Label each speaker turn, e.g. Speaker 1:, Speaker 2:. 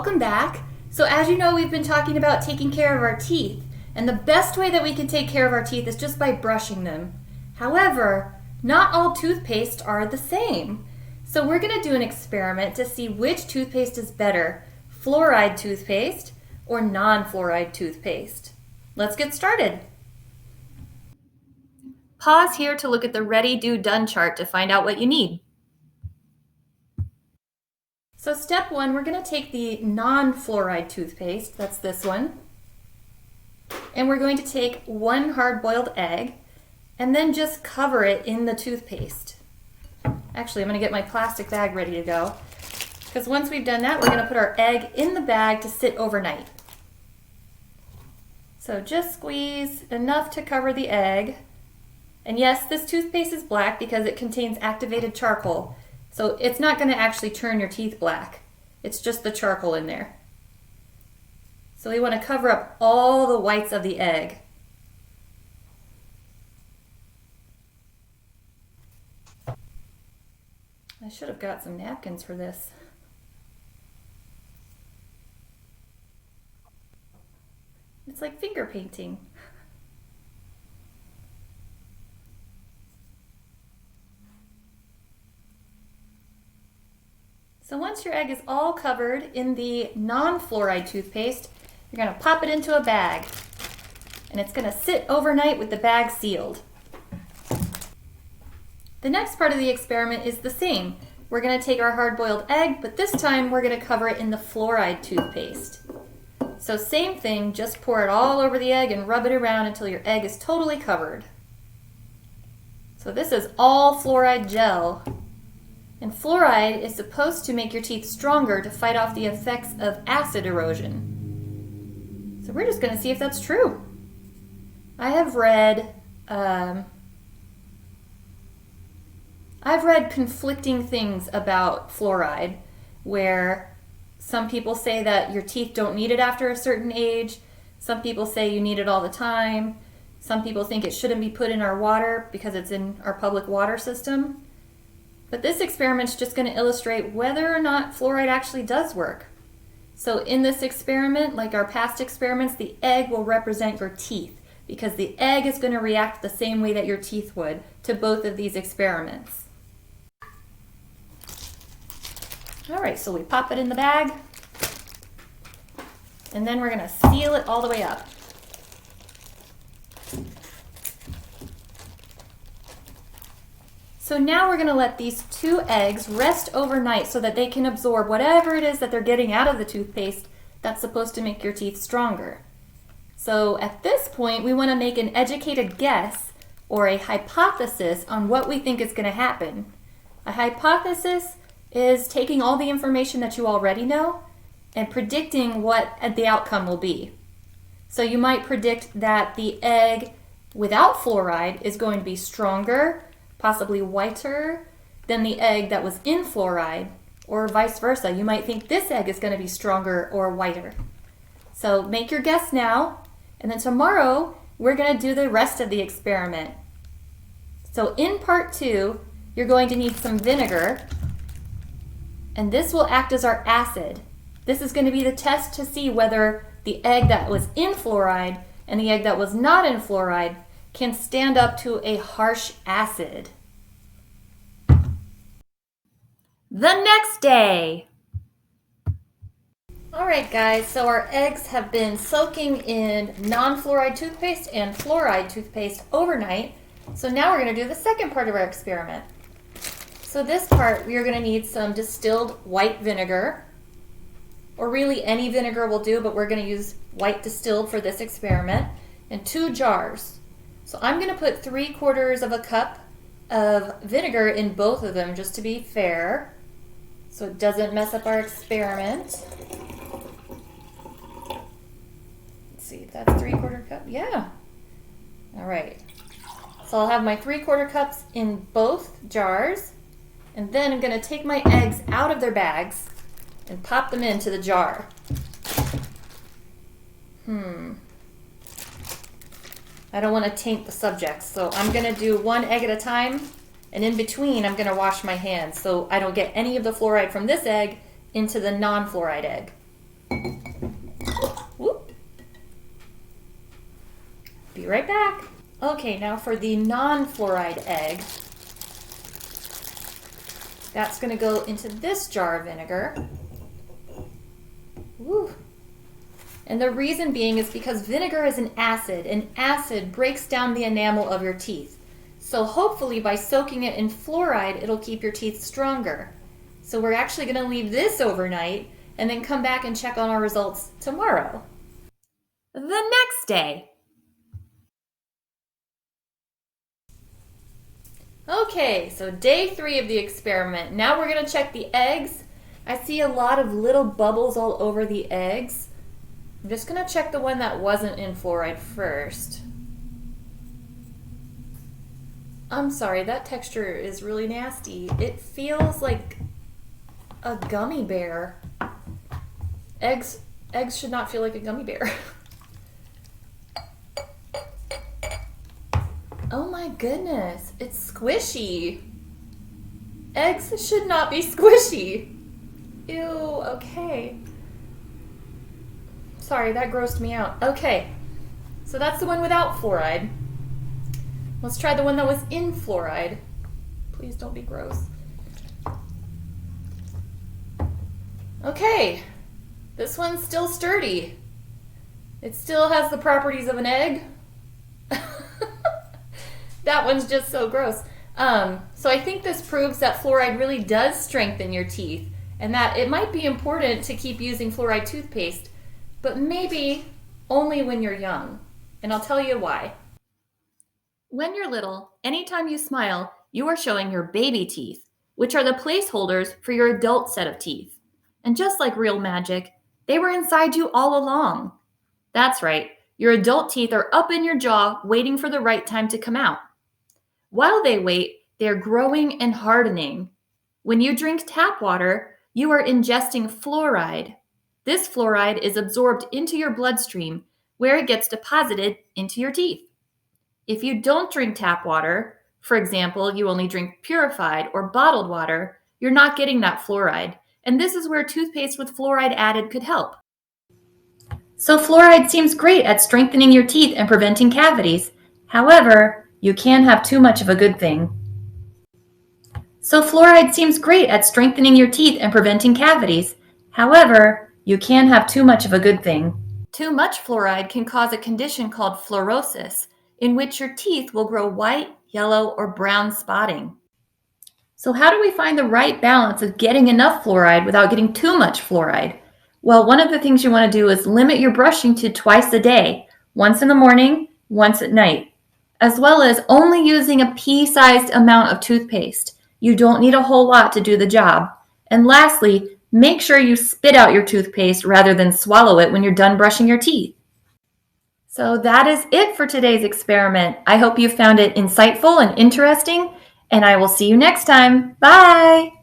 Speaker 1: welcome back. So as you know, we've been talking about taking care of our teeth, and the best way that we can take care of our teeth is just by brushing them. However, not all toothpaste are the same. So we're going to do an experiment to see which toothpaste is better, fluoride toothpaste or non-fluoride toothpaste. Let's get started. Pause here to look at the ready, do, done chart to find out what you need. So step one, we're going to take the non-fluoride toothpaste, that's this one, and we're going to take one hard-boiled egg and then just cover it in the toothpaste. Actually, I'm going to get my plastic bag ready to go, because once we've done that, we're going to put our egg in the bag to sit overnight. So just squeeze enough to cover the egg. And yes, this toothpaste is black because it contains activated charcoal. So it's not going to actually turn your teeth black. It's just the charcoal in there. So we want to cover up all the whites of the egg. I should have got some napkins for this. It's like finger painting. So once your egg is all covered in the non-fluoride toothpaste, you're going to pop it into a bag. And it's going to sit overnight with the bag sealed. The next part of the experiment is the same. We're going to take our hard-boiled egg, but this time we're going to cover it in the fluoride toothpaste. So same thing, just pour it all over the egg and rub it around until your egg is totally covered. So this is all fluoride gel. And fluoride is supposed to make your teeth stronger to fight off the effects of acid erosion. So we're just going to see if that's true. I have read conflicting things about fluoride, where some people say that your teeth don't need it after a certain age. Some people say you need it all the time. Some people think it shouldn't be put in our water because it's in our public water system. But this experiment's just going to illustrate whether or not fluoride actually does work. So in this experiment, like our past experiments, the egg will represent your teeth because the egg is going to react the same way that your teeth would to both of these experiments. All right, so we pop it in the bag, and then we're going to seal it all the way up. So now we're going to let these two eggs rest overnight so that they can absorb whatever it is that they're getting out of the toothpaste that's supposed to make your teeth stronger. So at this point, we want to make an educated guess or a hypothesis on what we think is going to happen. A hypothesis is taking all the information that you already know and predicting what the outcome will be. So you might predict that the egg without fluoride is going to be stronger, possibly whiter than the egg that was in fluoride, or vice versa. You might think this egg is going to be stronger or whiter. So make your guess now, and then tomorrow we're going to do the rest of the experiment. So in part 2, you're going to need some vinegar, and this will act as our acid. This is going to be the test to see whether the egg that was in fluoride and the egg that was not in fluoride can stand up to a harsh acid. The next day. All right, guys, so our eggs have been soaking in non-fluoride toothpaste and fluoride toothpaste overnight. So now we're going to do the second part of our experiment. So this part, we are going to need some distilled white vinegar, or really any vinegar will do, but we're going to use white distilled for this experiment, and 2 jars. So I'm going to put 3/4 cup of vinegar in both of them just to be fair, so it doesn't mess up our experiment. Let's see, that's 3/4 cup. Yeah. All right. So I'll have my 3/4 cups in both jars, and then I'm going to take my eggs out of their bags and pop them into the jar. I don't want to taint the subjects, so I'm going to do one egg at a time, and in between I'm going to wash my hands so I don't get any of the fluoride from this egg into the non-fluoride egg. Whoop. Be right back. Okay, now for the non-fluoride egg. That's going to go into this jar of vinegar. Woo. And the reason being is because vinegar is an acid, and acid breaks down the enamel of your teeth. So hopefully by soaking it in fluoride, it'll keep your teeth stronger. So we're actually going to leave this overnight and then come back and check on our results tomorrow. The next day. Okay, so day 3 of the experiment. Now we're going to check the eggs. I see a lot of little bubbles all over the eggs. I'm just going to check the one that wasn't in fluoride first. I'm sorry, that texture is really nasty. It feels like a gummy bear. Eggs should not feel like a gummy bear. Oh my goodness, it's squishy. Eggs should not be squishy. Ew, okay. Sorry, that grossed me out. Okay, so that's the one without fluoride. Let's try the one that was in fluoride. Please don't be gross. Okay, this one's still sturdy. It still has the properties of an egg. That one's just so gross. So I think this proves that fluoride really does strengthen your teeth and that it might be important to keep using fluoride toothpaste, but maybe only when you're young. And I'll tell you why. When you're little, anytime you smile, you are showing your baby teeth, which are the placeholders for your adult set of teeth. And just like real magic, they were inside you all along. That's right, your adult teeth are up in your jaw waiting for the right time to come out. While they wait, they're growing and hardening. When you drink tap water, you are ingesting fluoride. This fluoride is absorbed into your bloodstream, where it gets deposited into your teeth. If you don't drink tap water, for example, you only drink purified or bottled water, you're not getting that fluoride. And this is where toothpaste with fluoride added could help. So fluoride seems great at strengthening your teeth and preventing cavities. However, you can have too much of a good thing. So fluoride seems great at strengthening your teeth and preventing cavities. However, you can have too much of a good thing. Too much fluoride can cause a condition called fluorosis, in which your teeth will grow white, yellow, or brown spotting. So how do we find the right balance of getting enough fluoride without getting too much fluoride? Well, one of the things you want to do is limit your brushing to twice a day, once in the morning, once at night, as well as only using a pea-sized amount of toothpaste. You don't need a whole lot to do the job. And lastly, make sure you spit out your toothpaste rather than swallow it when you're done brushing your teeth. So that is it for today's experiment. I hope you found it insightful and interesting, and I will see you next time. Bye!